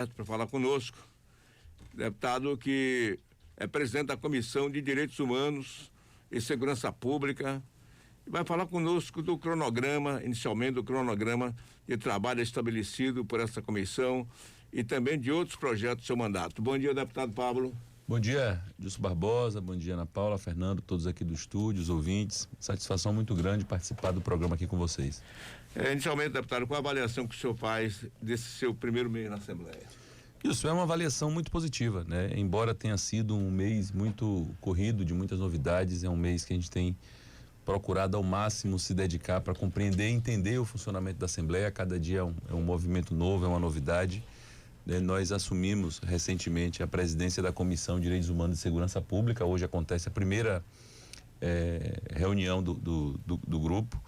para falar conosco, deputado que é presidente da Comissão de Direitos Humanos e Segurança Pública, e vai falar conosco do cronograma, inicialmente do cronograma de trabalho estabelecido por essa comissão e também de outros projetos do seu mandato. Bom dia, deputado Pablo. Bom dia, Dilson Barbosa, bom dia, Ana Paula, Fernando, todos aqui do estúdio, os ouvintes. Satisfação muito grande participar do programa aqui com vocês. Inicialmente, deputado, qual a avaliação que o senhor faz desse seu primeiro mês na Assembleia? Isso é uma avaliação muito positiva, né? Embora tenha sido um mês muito corrido, de muitas novidades, é um mês que a gente tem procurado ao máximo se dedicar para compreender e entender o funcionamento da Assembleia. Cada dia é um movimento novo, é uma novidade. Nós assumimos recentemente a presidência da Comissão de Direitos Humanos e Segurança Pública. Hoje acontece a primeira reunião do grupo.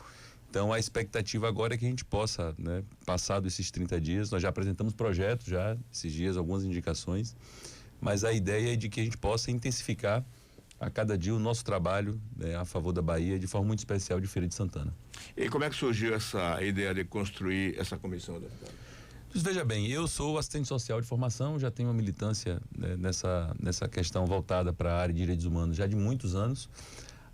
Então a expectativa agora é que a gente possa, né, passado esses 30 dias, nós já apresentamos projetos já esses dias, algumas indicações, mas a ideia é de que a gente possa intensificar a cada dia o nosso trabalho, né, a favor da Bahia, de forma muito especial de Feira de Santana. E como é que surgiu essa ideia de construir essa comissão, deputado? Veja bem, eu sou assistente social de formação, já tenho uma militância, né, nessa questão voltada para a área de direitos humanos já de muitos anos.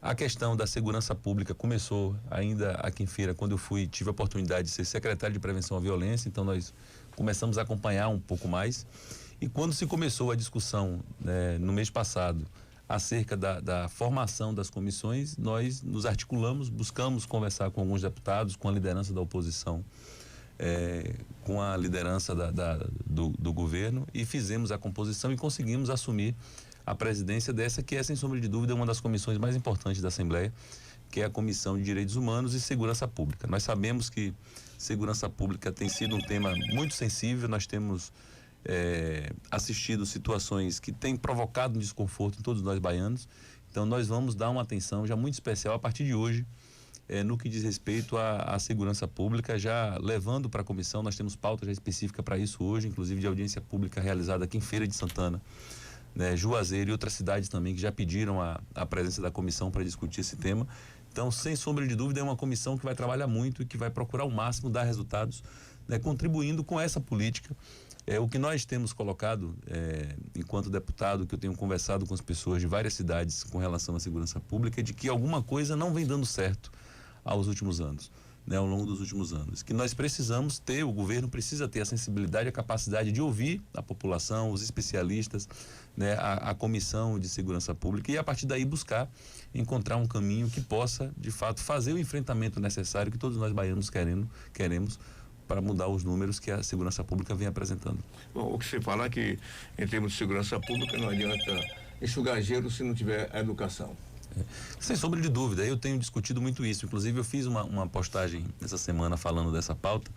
A questão da segurança pública começou ainda aqui em Feira, quando eu tive a oportunidade de ser secretário de prevenção à violência, então nós começamos a acompanhar um pouco mais. E quando se começou a discussão, né, no mês passado, acerca da formação das comissões, nós nos articulamos, buscamos conversar com alguns deputados, com a liderança da oposição, com a liderança do governo, e fizemos a composição e conseguimos assumir a presidência dessa, que é, sem sombra de dúvida, uma das comissões mais importantes da Assembleia, que é a Comissão de Direitos Humanos e Segurança Pública. Nós sabemos que segurança pública tem sido um tema muito sensível, nós temos assistido situações que têm provocado um desconforto em todos nós baianos, então nós vamos dar uma atenção já muito especial a partir de hoje, no que diz respeito à segurança pública, já levando para a comissão. Nós temos pauta já específica para isso hoje, inclusive de audiência pública realizada aqui em Feira de Santana, né, Juazeiro e outras cidades também que já pediram a presença da comissão para discutir esse tema. Então, sem sombra de dúvida, é uma comissão que vai trabalhar muito e que vai procurar ao máximo dar resultados, né, contribuindo com essa política. O que nós temos colocado, enquanto deputado, que eu tenho conversado com as pessoas de várias cidades com relação à segurança pública, é de que alguma coisa não vem dando certo aos últimos anos, né, ao longo dos últimos anos, que nós precisamos ter, o governo precisa ter a sensibilidade, a capacidade de ouvir a população, os especialistas, né, a Comissão de Segurança Pública, e a partir daí buscar encontrar um caminho que possa, de fato, fazer o enfrentamento necessário que todos nós baianos queremos para mudar os números que a segurança pública vem apresentando. Bom, o que se fala é que, em termos de segurança pública, não adianta enxugar gelo se não tiver a educação. Sem sombra de dúvida, eu tenho discutido muito isso. Inclusive, eu fiz uma postagem essa semana falando dessa pauta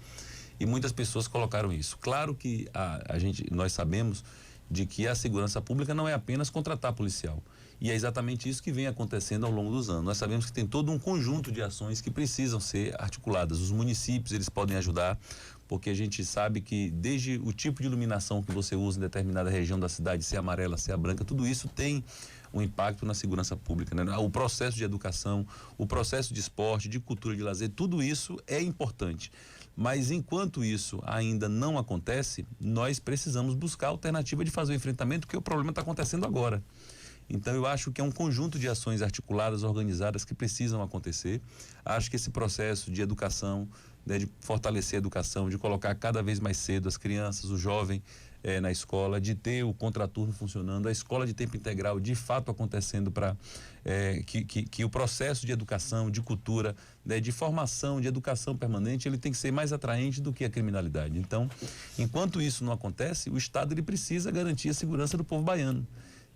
e muitas pessoas colocaram isso. Claro que nós sabemos de que a segurança pública não é apenas contratar policial, e é exatamente isso que vem acontecendo ao longo dos anos. Nós sabemos que tem todo um conjunto de ações que precisam ser articuladas. Os municípios, eles podem ajudar, porque a gente sabe que desde o tipo de iluminação que você usa em determinada região da cidade, se é amarela, se é branca, tudo isso tem um impacto na segurança pública, né? O processo de educação, o processo de esporte, de cultura, de lazer, tudo isso é importante. Mas enquanto isso ainda não acontece, nós precisamos buscar a alternativa de fazer o enfrentamento, porque o problema está acontecendo agora. Então eu acho que é um conjunto de ações articuladas, organizadas, que precisam acontecer. Acho que esse processo de educação, né, de fortalecer a educação, de colocar cada vez mais cedo as crianças, o jovem na escola, de ter o contraturno funcionando, a escola de tempo integral de fato acontecendo para que o processo de educação, de cultura, né, de formação, de educação permanente, ele tem que ser mais atraente do que a criminalidade. Então, enquanto isso não acontece, o Estado ele precisa garantir a segurança do povo baiano.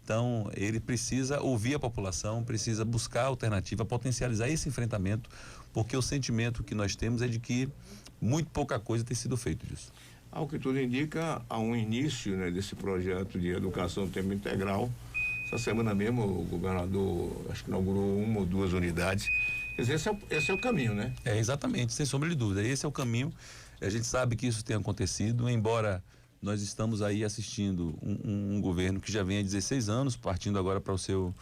Então, ele precisa ouvir a população, precisa buscar alternativa, potencializar esse enfrentamento, porque o sentimento que nós temos é de que muito pouca coisa tem sido feita disso. Ao que tudo indica, há um início, né, desse projeto de educação tempo integral. Essa semana mesmo o governador, acho que inaugurou 1 ou 2 unidades. Quer dizer, esse é o caminho, né? Exatamente, sem sombra de dúvida, esse é o caminho. A gente sabe que isso tem acontecido, embora nós estamos aí assistindo um governo que já vem há 16 anos, partindo agora para o seu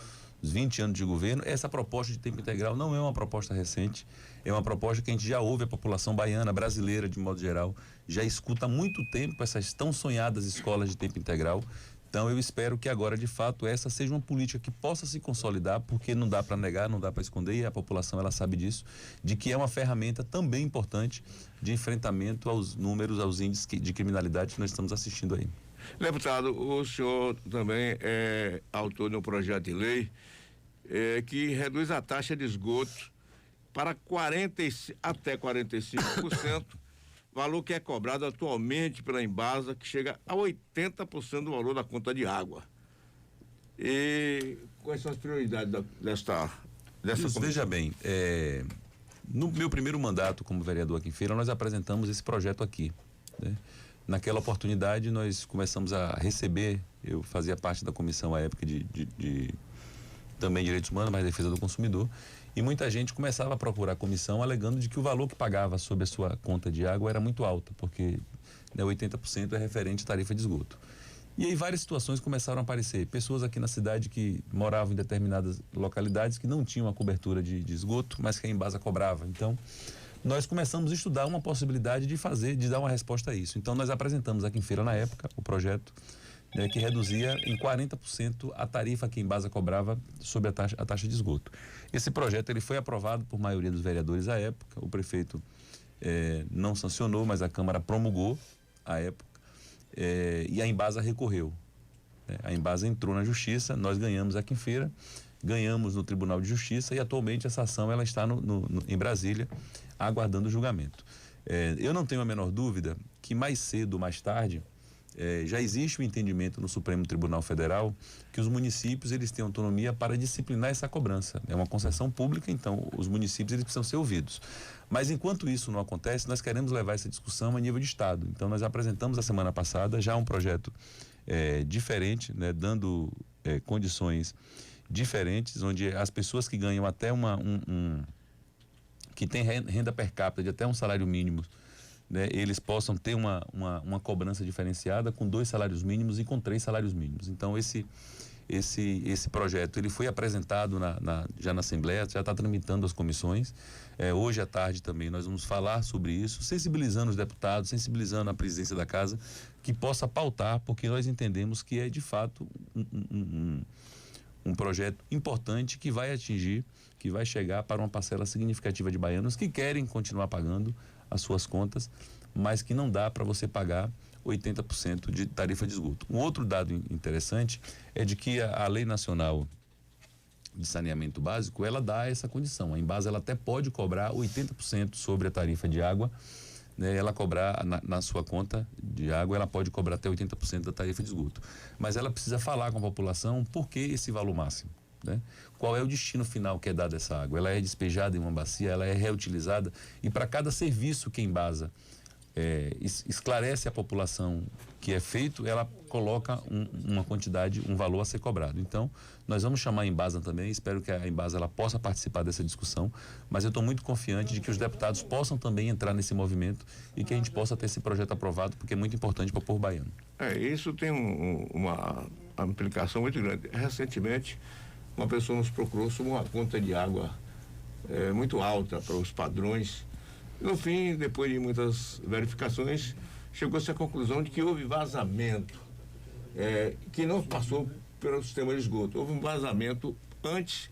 os 20 anos de governo. Essa proposta de tempo integral não é uma proposta recente, é uma proposta que a gente já ouve, a população baiana, brasileira de modo geral, já escuta há muito tempo essas tão sonhadas escolas de tempo integral. Então eu espero que agora, de fato, essa seja uma política que possa se consolidar, porque não dá para negar, não dá para esconder, e a população ela sabe disso, de que é uma ferramenta também importante de enfrentamento aos números, aos índices de criminalidade que nós estamos assistindo aí. Deputado, o senhor também é autor de um projeto de lei que reduz a taxa de esgoto para até 45%, valor que é cobrado atualmente pela Embasa, que chega a 80% do valor da conta de água. E quais são as prioridades dessa Isso, veja bem, no meu primeiro mandato como vereador aqui em Feira, nós apresentamos esse projeto aqui, né? Naquela oportunidade, nós começamos a receber, eu fazia parte da comissão à época de também direitos humanos, mas defesa do consumidor, e muita gente começava a procurar a comissão alegando de que o valor que pagava sobre a sua conta de água era muito alto, porque 80% é referente à tarifa de esgoto. E aí várias situações começaram a aparecer. Pessoas aqui na cidade que moravam em determinadas localidades que não tinham a cobertura de esgoto, mas que a Embasa cobrava. Então, nós começamos a estudar uma possibilidade de dar uma resposta a isso. Então, nós apresentamos aqui em Feira, na época, o projeto que reduzia em 40% a tarifa que a Embasa cobrava sobre a taxa de esgoto. Esse projeto ele foi aprovado por maioria dos vereadores à época. O prefeito não sancionou, mas a Câmara promulgou à época. E a Embasa recorreu. A Embasa entrou na Justiça, nós ganhamos aqui em Feira, ganhamos no Tribunal de Justiça e atualmente essa ação ela está em Brasília, aguardando o julgamento. Eu não tenho a menor dúvida que mais cedo ou mais tarde já existe o entendimento no Supremo Tribunal Federal que os municípios eles têm autonomia para disciplinar essa cobrança. É uma concessão pública, então os municípios eles precisam ser ouvidos. Mas enquanto isso não acontece, nós queremos levar essa discussão a nível de Estado. Então nós apresentamos a semana passada já um projeto diferente, né, dando condições diferentes, onde as pessoas que ganham até que tem renda per capita de até um salário mínimo, né, eles possam ter uma cobrança diferenciada com 2 salários mínimos e com 3 salários mínimos. Então esse projeto ele foi apresentado já na Assembleia, já está tramitando as comissões. Hoje à tarde também nós vamos falar sobre isso, sensibilizando os deputados, sensibilizando a presidência da casa, que possa pautar, porque nós entendemos que é de fato um projeto importante que vai atingir, que vai chegar para uma parcela significativa de baianos que querem continuar pagando as suas contas, mas que não dá para você pagar 80% de tarifa de esgoto. Um outro dado interessante é de que a Lei Nacional de Saneamento Básico, ela dá essa condição. A Embasa ela até pode cobrar 80% sobre a tarifa de água, né? Ela cobrar na sua conta de água, ela pode cobrar até 80% da tarifa de esgoto. Mas ela precisa falar com a população por que esse valor máximo, né? Qual é o destino final que é dado a essa água? Ela é despejada em uma bacia, ela é reutilizada, e para cada serviço que a Embasa esclarece a população que é feito, ela coloca uma quantidade, um valor a ser cobrado. Então, nós vamos chamar a Embasa também, espero que a Embasa ela possa participar dessa discussão, mas eu estou muito confiante de que os deputados possam também entrar nesse movimento e que a gente possa ter esse projeto aprovado, porque é muito importante para o povo baiano. Isso tem uma implicação muito grande. Recentemente, uma pessoa nos procurou sobre uma conta de água muito alta para os padrões. No fim, depois de muitas verificações, chegou-se à conclusão de que houve vazamento, que não passou pelo sistema de esgoto. Houve um vazamento antes,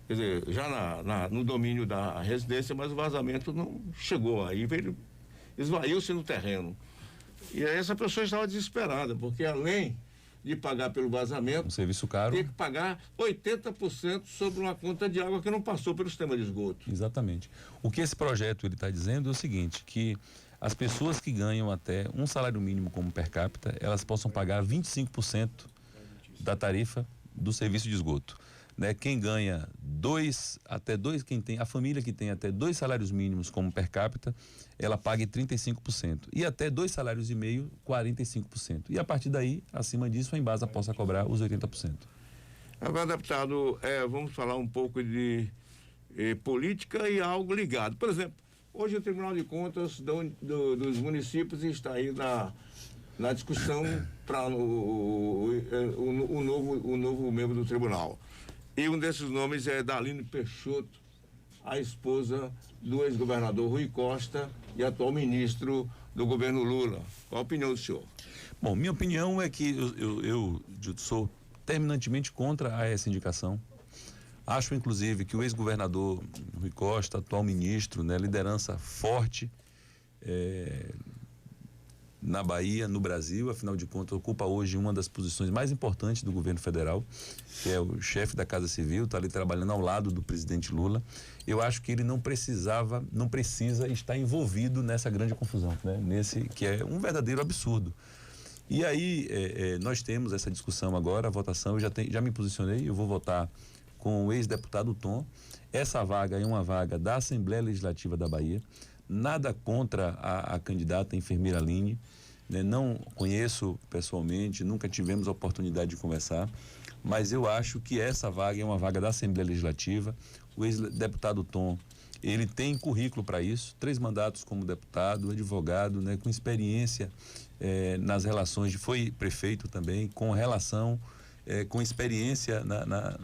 quer dizer, já no domínio da residência, mas o vazamento não chegou aí, esvaiu-se no terreno. E aí essa pessoa estava desesperada, porque além de pagar pelo vazamento, um serviço caro, tem que pagar 80% sobre uma conta de água que não passou pelo sistema de esgoto. Exatamente. O que esse projeto ele está dizendo é o seguinte, que as pessoas que ganham até um salário mínimo como per capita, elas possam pagar 25% da tarifa do serviço de esgoto. Né? Quem ganha a família que tem até 2 salários mínimos como per capita, ela paga 35%. E até 2 salários e meio, 45%. E a partir daí, acima disso, a Embasa possa cobrar os 80%. Agora, deputado, vamos falar um pouco de política e algo ligado. Por exemplo, hoje o Tribunal de Contas dos municípios está aí na discussão para o novo membro do tribunal. E um desses nomes é Daline Peixoto, a esposa do ex-governador Rui Costa e atual ministro do governo Lula. Qual a opinião do senhor? Bom, minha opinião é que eu sou terminantemente contra essa indicação. Acho, inclusive, que o ex-governador Rui Costa, atual ministro, né, liderança forte na Bahia, no Brasil, afinal de contas, ocupa hoje uma das posições mais importantes do governo federal, que é o chefe da Casa Civil, está ali trabalhando ao lado do presidente Lula. Eu acho que ele não precisa estar envolvido nessa grande confusão, né? Nesse que é um verdadeiro absurdo. E aí, nós temos essa discussão agora, a votação, eu já me posicionei, eu vou votar com o ex-deputado Tom. Essa vaga é uma vaga da Assembleia Legislativa da Bahia. Nada contra a candidata enfermeira Aline, né? Não conheço pessoalmente, nunca tivemos a oportunidade de conversar, mas eu acho que essa vaga é uma vaga da Assembleia Legislativa. O ex-deputado Tom, ele tem currículo para isso, 3 mandatos como deputado, advogado, né? Com experiência nas relações, foi prefeito também, com relação, com experiência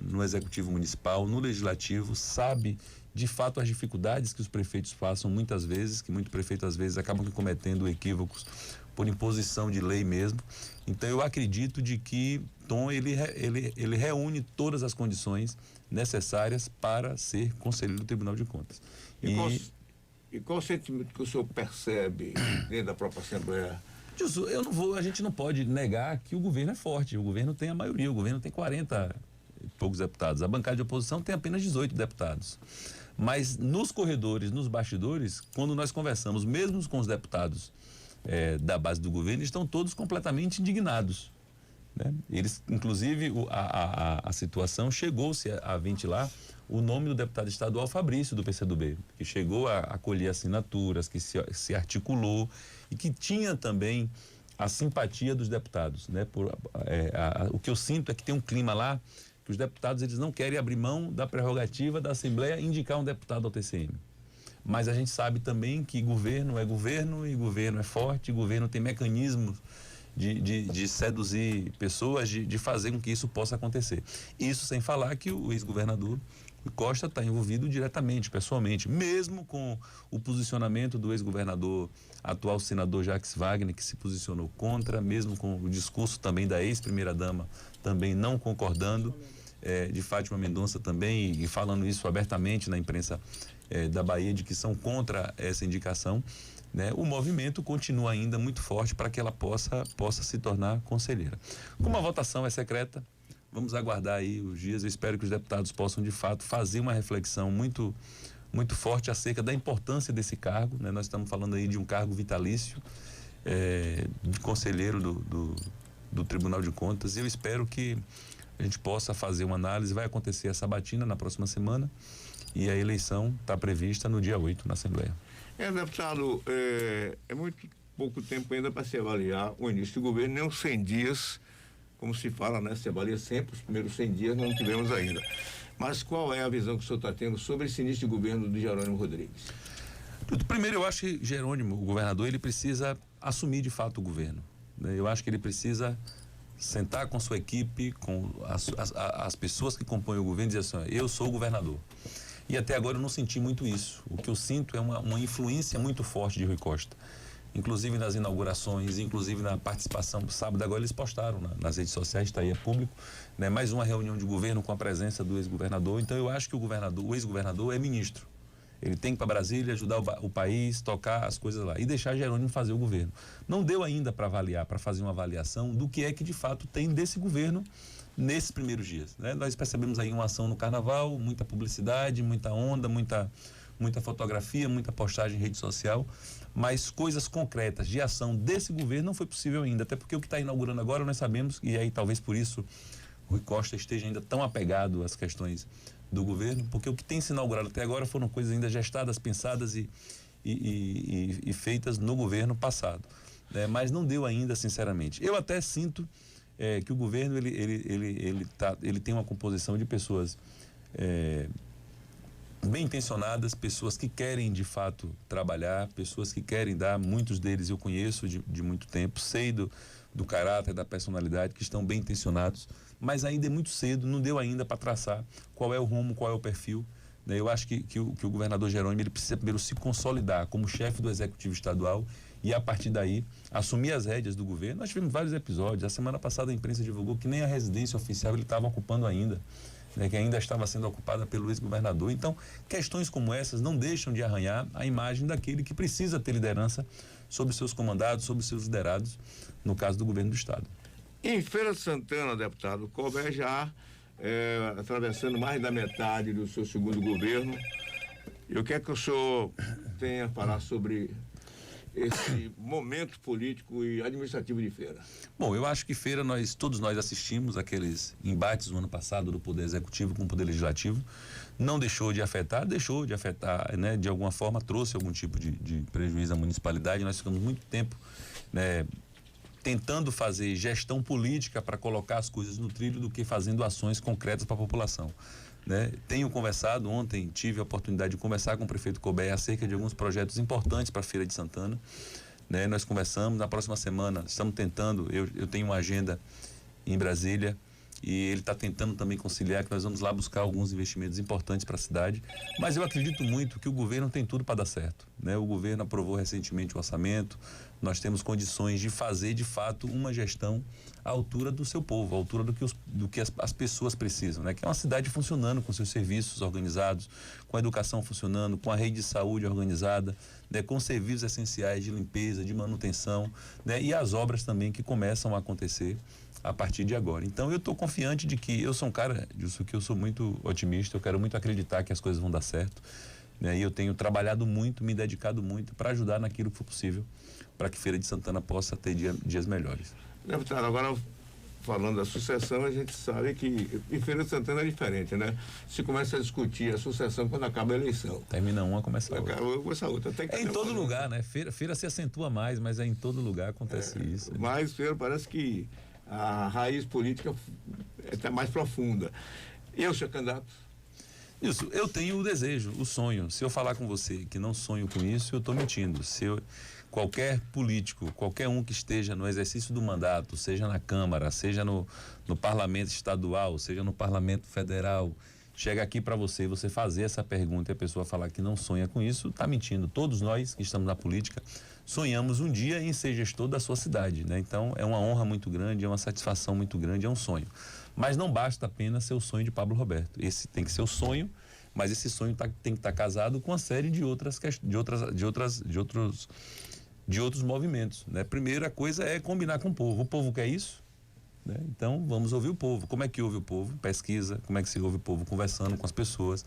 no Executivo Municipal, no Legislativo, sabe de fato as dificuldades que os prefeitos passam muitas vezes, que muito prefeito às vezes acabam cometendo equívocos por imposição de lei mesmo. Então eu acredito de que Tom ele reúne todas as condições necessárias para ser conselheiro do Tribunal de Contas. E qual o sentimento que o senhor percebe dentro da própria Assembleia? A gente não pode negar que o governo é forte, o governo tem a maioria, o governo tem 40 e poucos deputados, a bancada de oposição tem apenas 18 deputados. Mas nos corredores, nos bastidores, quando nós conversamos, mesmo com os deputados da base do governo, estão todos completamente indignados, né? Eles, inclusive, a situação chegou-se a ventilar o nome do deputado estadual Fabrício, do PCdoB, que chegou a colher assinaturas, que se articulou e que tinha também a simpatia dos deputados, né? O que eu sinto é que tem um clima lá que os deputados eles não querem abrir mão da prerrogativa da Assembleia indicar um deputado ao TCM. Mas a gente sabe também que governo é governo e governo é forte, e governo tem mecanismos de seduzir pessoas, de fazer com que isso possa acontecer. Isso sem falar que o ex-governador Costa está envolvido diretamente, pessoalmente, mesmo com o posicionamento do ex-governador, atual senador Jacques Wagner, que se posicionou contra, mesmo com o discurso também da ex-primeira-dama, também não concordando, de Fátima Mendonça também, e falando isso abertamente na imprensa da Bahia, de que são contra essa indicação, né? O movimento continua ainda muito forte para que ela possa se tornar conselheira. Como a votação é secreta, vamos aguardar aí os dias. Eu espero que os deputados possam, de fato, fazer uma reflexão muito, muito forte acerca da importância desse cargo, né? Nós estamos falando aí de um cargo vitalício, de conselheiro do Tribunal de Contas, e eu espero que a gente possa fazer uma análise. Vai acontecer a sabatina na próxima semana e a eleição está prevista no dia 8 na Assembleia. Deputado, é muito pouco tempo ainda para se avaliar o início do governo, nem os 100 dias, como se fala, né? Se avalia sempre, os primeiros 100 dias não tivemos ainda. Mas qual é a visão que o senhor está tendo sobre esse início de governo de Jerônimo Rodrigues? Primeiro, eu acho que Jerônimo, o governador, ele precisa assumir de fato o governo, né? Eu acho que ele precisa sentar com sua equipe, com as pessoas que compõem o governo e dizer assim: eu sou o governador. E até agora eu não senti muito isso. O que eu sinto é uma influência muito forte de Rui Costa. Inclusive nas inaugurações, inclusive na participação sábado, agora eles postaram nas redes sociais, está aí, é público, né? Mais uma reunião de governo com a presença do ex-governador. Então eu acho que o ex-governador é ministro. Ele tem que ir para Brasília, ajudar o país, tocar as coisas lá e deixar Jerônimo fazer o governo. Não deu ainda para avaliar, para fazer uma avaliação do que é que de fato tem desse governo nesses primeiros dias, né? Nós percebemos aí uma ação no carnaval, muita publicidade, muita onda, muita fotografia, muita postagem em rede social, mas coisas concretas de ação desse governo não foi possível ainda, até porque o que está inaugurando agora nós sabemos, e aí talvez por isso Rui Costa esteja ainda tão apegado às questões do governo, porque o que tem se inaugurado até agora foram coisas ainda gestadas, pensadas e feitas no governo passado, né? Mas não deu ainda, sinceramente. Eu até sinto que o governo ele tem uma composição de pessoas bem intencionadas, pessoas que querem de fato trabalhar, pessoas que querem dar. Muitos deles eu conheço de muito tempo, sei do caráter, da personalidade, que estão bem intencionados, mas ainda é muito cedo, não deu ainda para traçar qual é o rumo, qual é o perfil. Né? Eu acho que o governador Jerônimo ele precisa primeiro se consolidar como chefe do Executivo Estadual e, a partir daí, assumir as rédeas do governo. Nós tivemos vários episódios. A semana passada a imprensa divulgou que nem a residência oficial ele estava ocupando ainda, né, que ainda estava sendo ocupada pelo ex-governador. Então, questões como essas não deixam de arranhar a imagem daquele que precisa ter liderança sobre seus comandados, sobre seus liderados, no caso do governo do Estado. Em Feira de Santana, deputado, Colbert já atravessando mais da metade do seu segundo governo. Eu quero que o senhor tenha a falar sobre esse momento político e administrativo de Feira. Bom, eu acho que Feira, todos nós assistimos aqueles embates no ano passado do Poder Executivo com o Poder Legislativo. Não deixou de afetar, né, de alguma forma trouxe algum tipo de prejuízo à municipalidade. Nós ficamos muito tempo, né, tentando fazer gestão política para colocar as coisas no trilho do que fazendo ações concretas para a população. Né? Tenho conversado, ontem tive a oportunidade de conversar com o prefeito Colbert acerca de alguns projetos importantes para a Feira de Santana. Né? Nós conversamos, na próxima semana estamos tentando, eu tenho uma agenda em Brasília e ele está tentando também conciliar que nós vamos lá buscar alguns investimentos importantes para a cidade, mas eu acredito muito que o governo tem tudo para dar certo. Né? O governo aprovou recentemente o orçamento, nós temos condições de fazer de fato uma gestão à altura do seu povo, à altura do que as pessoas precisam, né? Que é uma cidade funcionando com seus serviços organizados, com a educação funcionando, com a rede de saúde organizada, né? Com serviços essenciais de limpeza, de manutenção, né? E as obras também que começam a acontecer a partir de agora. Então eu estou confiante de que eu sou um cara, disso que eu sou muito otimista, eu quero muito acreditar que as coisas vão dar certo, né? E eu tenho trabalhado muito, me dedicado muito para ajudar naquilo que for possível, para que Feira de Santana possa ter dias melhores. Deputado, agora falando da sucessão, a gente sabe que em Feira de Santana é diferente, né? Se começa a discutir a sucessão quando acaba a eleição. Termina uma, começa a outra. Começa a outra. É em todo lugar, né? Feira se acentua mais, mas é em todo lugar acontece isso. Mas Feira parece que a raiz política está mais profunda. E eu, senhor candidato? Isso, eu tenho o desejo, o sonho. Se eu falar com você que não sonho com isso, eu estou mentindo. Qualquer político, qualquer um que esteja no exercício do mandato, seja na Câmara, seja no Parlamento Estadual, seja no Parlamento Federal, chega aqui para você fazer essa pergunta e a pessoa falar que não sonha com isso, está mentindo. Todos nós que estamos na política sonhamos um dia em ser gestor da sua cidade, né? Então é uma honra muito grande, é uma satisfação muito grande, é um sonho. Mas não basta apenas ser o sonho de Pablo Roberto. Esse tem que ser o sonho, mas esse sonho tem que estar casado com uma série de outros movimentos, né? Primeira coisa é combinar com o povo. O povo quer isso, né? Então vamos ouvir o povo. Como é que ouve o povo? Pesquisa. Como é que se ouve o povo? Conversando com as pessoas,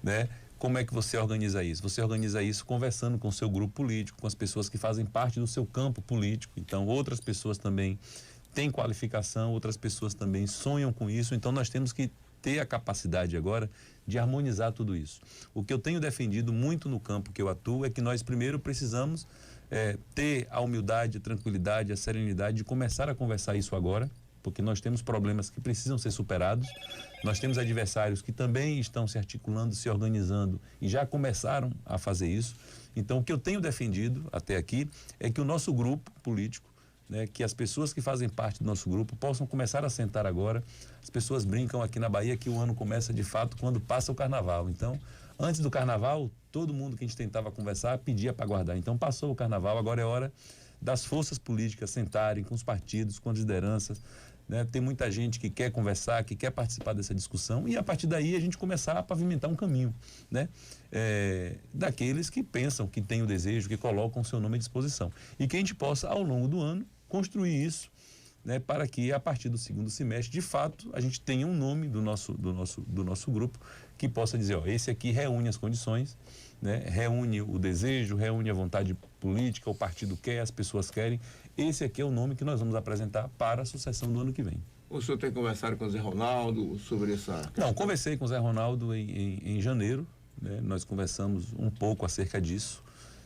né? Como é que você organiza isso? Você organiza isso conversando com o seu grupo político, com as pessoas que fazem parte do seu campo político. Então outras pessoas também têm qualificação, outras pessoas também sonham com isso. Então nós temos que ter a capacidade agora de harmonizar tudo isso. O que eu tenho defendido muito no campo que eu atuo é que nós primeiro precisamos ter a humildade, a tranquilidade, a serenidade de começar a conversar isso agora, porque nós temos problemas que precisam ser superados, nós temos adversários que também estão se articulando, se organizando e já começaram a fazer isso. Então, o que eu tenho defendido até aqui é que o nosso grupo político, né, que as pessoas que fazem parte do nosso grupo possam começar a sentar agora. As pessoas brincam aqui na Bahia que o ano começa de fato quando passa o carnaval. Então, antes do carnaval, todo mundo que a gente tentava conversar pedia para guardar. Então, passou o carnaval, agora é hora das forças políticas sentarem com os partidos, com as lideranças, né? Tem muita gente que quer conversar, que quer participar dessa discussão e a partir daí a gente começar a pavimentar um caminho, né? Daqueles que pensam, que têm o desejo, que colocam o seu nome à disposição. E que a gente possa, ao longo do ano, construir isso, né, para que a partir do segundo semestre, de fato, a gente tenha um nome do nosso grupo que possa dizer, ó, esse aqui reúne as condições, né, reúne o desejo, reúne a vontade política, o partido quer, as pessoas querem. Esse aqui é o nome que nós vamos apresentar para a sucessão do ano que vem. O senhor tem conversado com o Zé Ronaldo sobre essa questão? Não, conversei com o Zé Ronaldo em janeiro, né, nós conversamos um pouco acerca disso.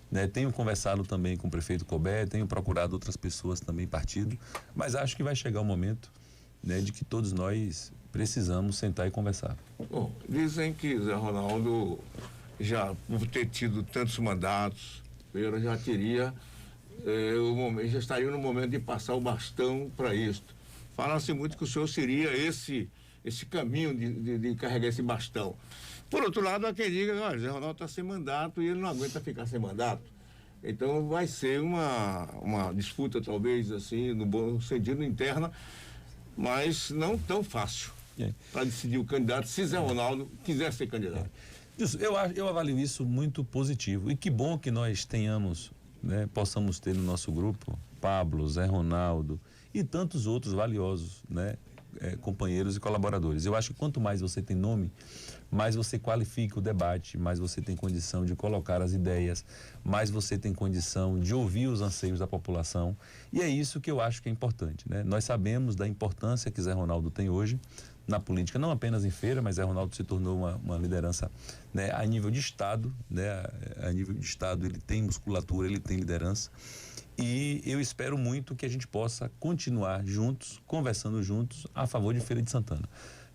Né, tenho conversado também com o prefeito Colbert, tenho procurado outras pessoas também partido, mas acho que vai chegar o momento, né, de que todos nós precisamos sentar e conversar. Bom, dizem que Zé Ronaldo, já por ter tido tantos mandatos, já teria já estaria no momento de passar o bastão para isso. Fala-se muito que o senhor seria esse caminho de carregar esse bastão. Por outro lado, há quem diga, olha, Zé Ronaldo está sem mandato e ele não aguenta ficar sem mandato. Então vai ser uma disputa, talvez, assim, no bom sentido, interna, mas não tão fácil para decidir o candidato, se Zé Ronaldo quiser ser candidato. Isso, eu avalio isso muito positivo. E que bom que nós tenhamos, né, possamos ter no nosso grupo Pablo, Zé Ronaldo e tantos outros valiosos, né, companheiros e colaboradores. Eu acho que quanto mais você tem nome, mais você qualifica o debate, mais você tem condição de colocar as ideias, mais você tem condição de ouvir os anseios da população. E é isso que eu acho que é importante, né? Nós sabemos da importância que Zé Ronaldo tem hoje na política, não apenas em Feira, mas Zé Ronaldo se tornou uma liderança, né, a nível de Estado, né? A nível de Estado ele tem musculatura, ele tem liderança. E eu espero muito que a gente possa continuar juntos, conversando juntos, a favor de Feira de Santana,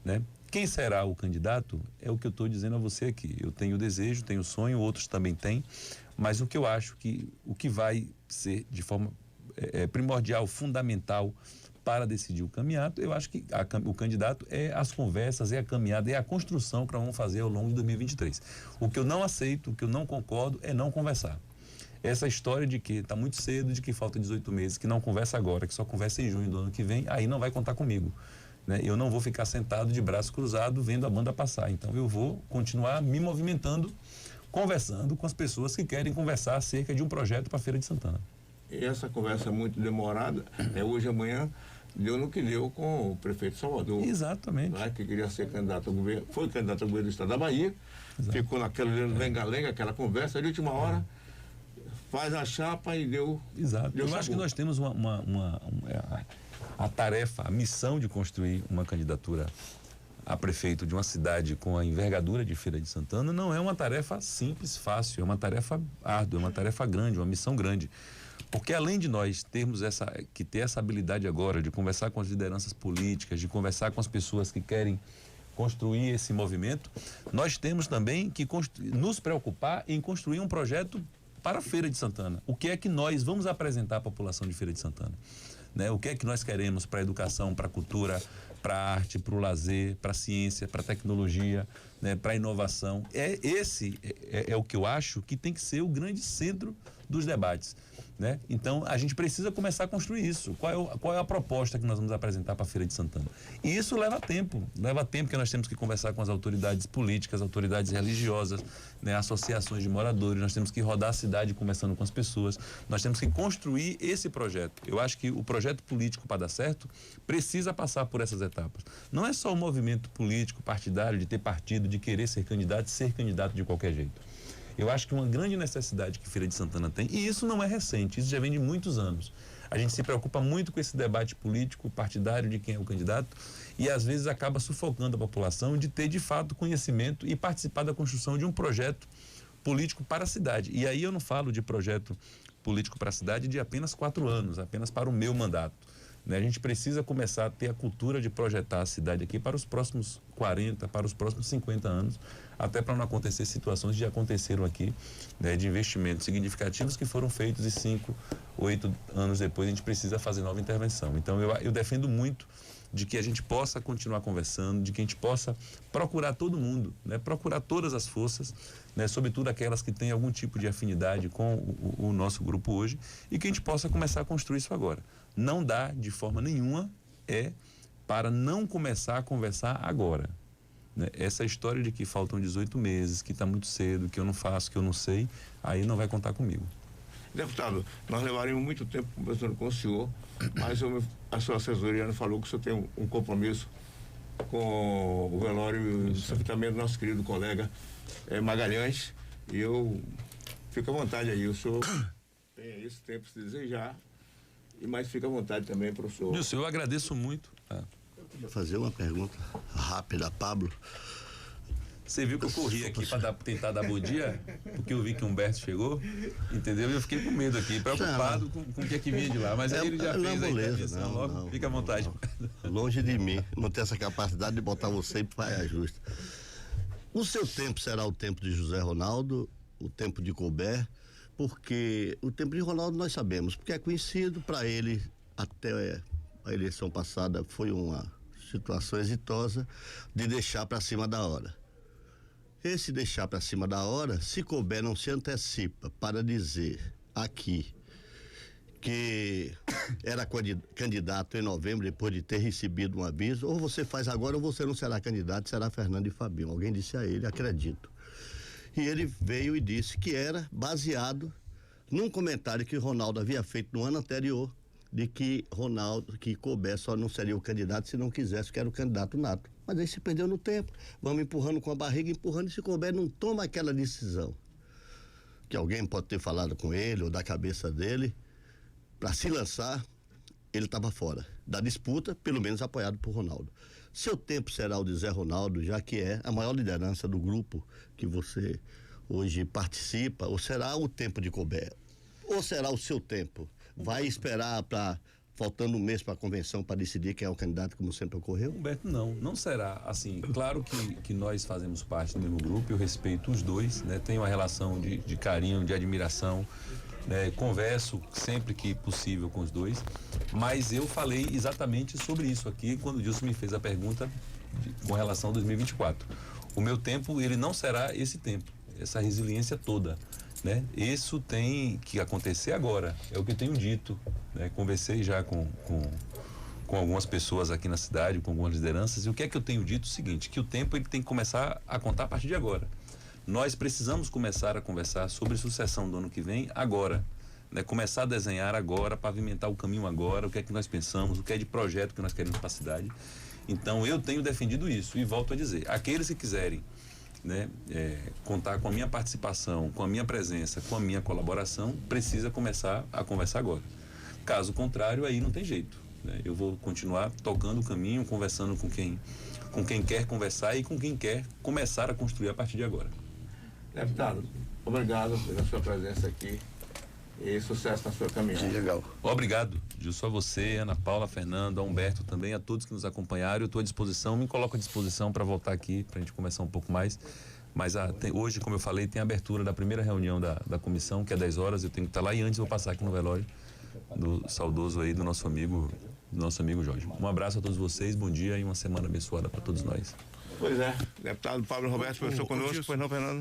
né? Quem será o candidato é o que eu estou dizendo a você aqui. Eu tenho desejo, tenho sonho, outros também têm, mas o que eu acho que o que vai ser de forma primordial, fundamental para decidir o caminhado, eu acho que o candidato é as conversas, é a caminhada, é a construção que nós vamos fazer ao longo de 2023. O que eu não aceito, o que eu não concordo é não conversar. Essa história de que está muito cedo, de que falta 18 meses, que não conversa agora, que só conversa em junho do ano que vem, aí não vai contar comigo, né? Eu não vou ficar sentado de braço cruzado vendo a banda passar. Então eu vou continuar me movimentando, conversando com as pessoas que querem conversar acerca de um projeto para a Feira de Santana. E essa conversa muito demorada, hoje amanhã, deu no que deu com o prefeito de Salvador. Exatamente. Né, que queria ser candidato ao governo, foi candidato ao governo do estado da Bahia. Exato. Ficou naquela lenga-lenga, aquela conversa, de última hora, faz a chapa e deu. Exato. Deu eu sabor. acho que nós temos a tarefa, a missão de construir uma candidatura a prefeito de uma cidade com a envergadura de Feira de Santana. Não é uma tarefa simples, fácil, é uma tarefa árdua, é uma tarefa grande, uma missão grande. Porque além de nós termos ter essa habilidade agora de conversar com as lideranças políticas, de conversar com as pessoas que querem construir esse movimento, nós temos também que nos preocupar em construir um projeto para a Feira de Santana. O que é que nós vamos apresentar à população de Feira de Santana? Né? O que é que nós queremos para a educação, para a cultura, para a arte, para o lazer, para a ciência, para a tecnologia, né? Para a inovação. Esse é o que eu acho que tem que ser o grande centro dos debates, né? Então, a gente precisa começar a construir isso. Qual é a proposta que nós vamos apresentar para a Feira de Santana? E isso leva tempo que nós temos que conversar com as autoridades políticas, autoridades religiosas, né? Associações de moradores, nós temos que rodar a cidade conversando com as pessoas, nós temos que construir esse projeto. Eu acho que o projeto político, para dar certo, precisa passar por essas etapas. Não é só o movimento político, partidário, de ter partido, de querer ser candidato de qualquer jeito. Eu acho que uma grande necessidade que Feira de Santana tem, e isso não é recente, isso já vem de muitos anos. A gente se preocupa muito com esse debate político, partidário de quem é o candidato, e às vezes acaba sufocando a população de ter de fato conhecimento e participar da construção de um projeto político para a cidade. E aí eu não falo de projeto político para a cidade de apenas 4 anos, apenas para o meu mandato. Né? A gente precisa começar a ter a cultura de projetar a cidade aqui para os próximos 40, para os próximos 50 anos, até para não acontecer situações que já aconteceram aqui, né, de investimentos significativos que foram feitos e 5, 8 anos depois a gente precisa fazer nova intervenção. Então eu defendo muito de que a gente possa continuar conversando, de que a gente possa procurar todo mundo, né, procurar todas as forças, né, sobretudo aquelas que têm algum tipo de afinidade com o nosso grupo hoje, e que a gente possa começar a construir isso agora. Não dá de forma nenhuma para não começar a conversar agora. Né? Essa história de que faltam 18 meses, que está muito cedo, que eu não faço, que eu não sei, aí não vai contar comigo. Deputado, nós levaríamos muito tempo conversando com o senhor, mas a sua assessoria falou que o senhor tem um compromisso com o velório e o sepultamento do nosso querido colega Magalhães, e eu fico à vontade aí, o senhor tem esse tempo se desejar, mas fica à vontade também, professor. Nilson, eu agradeço muito. Eu queria fazer uma pergunta rápida, Pablo. Você viu que eu corri aqui para tentar dar bom dia, porque eu vi que o Humberto chegou, entendeu? E eu fiquei com medo aqui, preocupado com o que é que vinha de lá. Mas aí ele já fez a intervenção logo. Fica à vontade. Longe de mim, não ter essa capacidade de botar você em paia justa. O seu tempo será o tempo de José Ronaldo, o tempo de Colbert, porque o tempo de Ronaldo nós sabemos, porque é conhecido para ele, até a eleição passada foi uma situação exitosa de deixar para cima da hora. Esse deixar para cima da hora, se couber, não se antecipa para dizer aqui que era candidato em novembro, depois de ter recebido um aviso, ou você faz agora ou você não será candidato, será Fernando e Fabinho. Alguém disse a ele, acredito. E ele veio e disse que era baseado num comentário que Ronaldo havia feito no ano anterior, de que Couber só não seria o candidato se não quisesse, que era o candidato nato. Mas aí se perdeu no tempo. Vamos empurrando com a barriga, empurrando, e se Couber não toma aquela decisão, que alguém pode ter falado com ele ou da cabeça dele, para se lançar, ele estava fora da disputa, pelo menos apoiado por Ronaldo. Seu tempo será o de Zé Ronaldo, já que é a maior liderança do grupo que você hoje participa, ou será o tempo de Couber? Ou será o seu tempo? Vai esperar faltando um mês para a convenção para decidir quem é o candidato, como sempre ocorreu? Humberto, não será assim. Claro que nós fazemos parte do mesmo grupo, eu respeito os dois, né? Tenho uma relação de carinho, de admiração, né? Converso sempre que possível com os dois, mas eu falei exatamente sobre isso aqui quando o Dilson me fez a pergunta com relação a 2024. O meu tempo, ele não será esse tempo, essa resiliência toda, né? Isso tem que acontecer agora, é o que eu tenho dito, né? Conversei já com algumas pessoas aqui na cidade, com algumas lideranças, e o que é que eu tenho dito? O seguinte, que o tempo ele tem que começar a contar a partir de agora. Nós precisamos começar a conversar sobre sucessão do ano que vem agora, né? Começar a desenhar agora, pavimentar o caminho agora, o que é que nós pensamos, o que é de projeto que nós queremos para a cidade. Então eu tenho defendido isso e volto a dizer, aqueles que quiserem, né, contar com a minha participação, com a minha presença, com a minha colaboração, precisa começar a conversar agora. Caso contrário, aí não tem jeito, né? Eu vou continuar tocando o caminho, conversando com quem quer conversar e com quem quer começar a construir a partir de agora. Deputado, obrigado pela sua presença aqui e sucesso na sua caminhada. Legal. Obrigado, Gilson, a você, Ana Paula, Fernando, a Humberto também, a todos que nos acompanharam. Eu estou à disposição, me coloco à disposição para voltar aqui, para a gente conversar um pouco mais. Mas hoje, como eu falei, tem a abertura da primeira reunião da comissão, que é 10 horas, eu tenho que estar lá, e antes vou passar aqui no velório do saudoso aí, do nosso amigo Jorge. Um abraço a todos vocês, bom dia e uma semana abençoada para todos nós. Pois é, deputado Pablo Roberto, professor conosco, pois não, Fernando?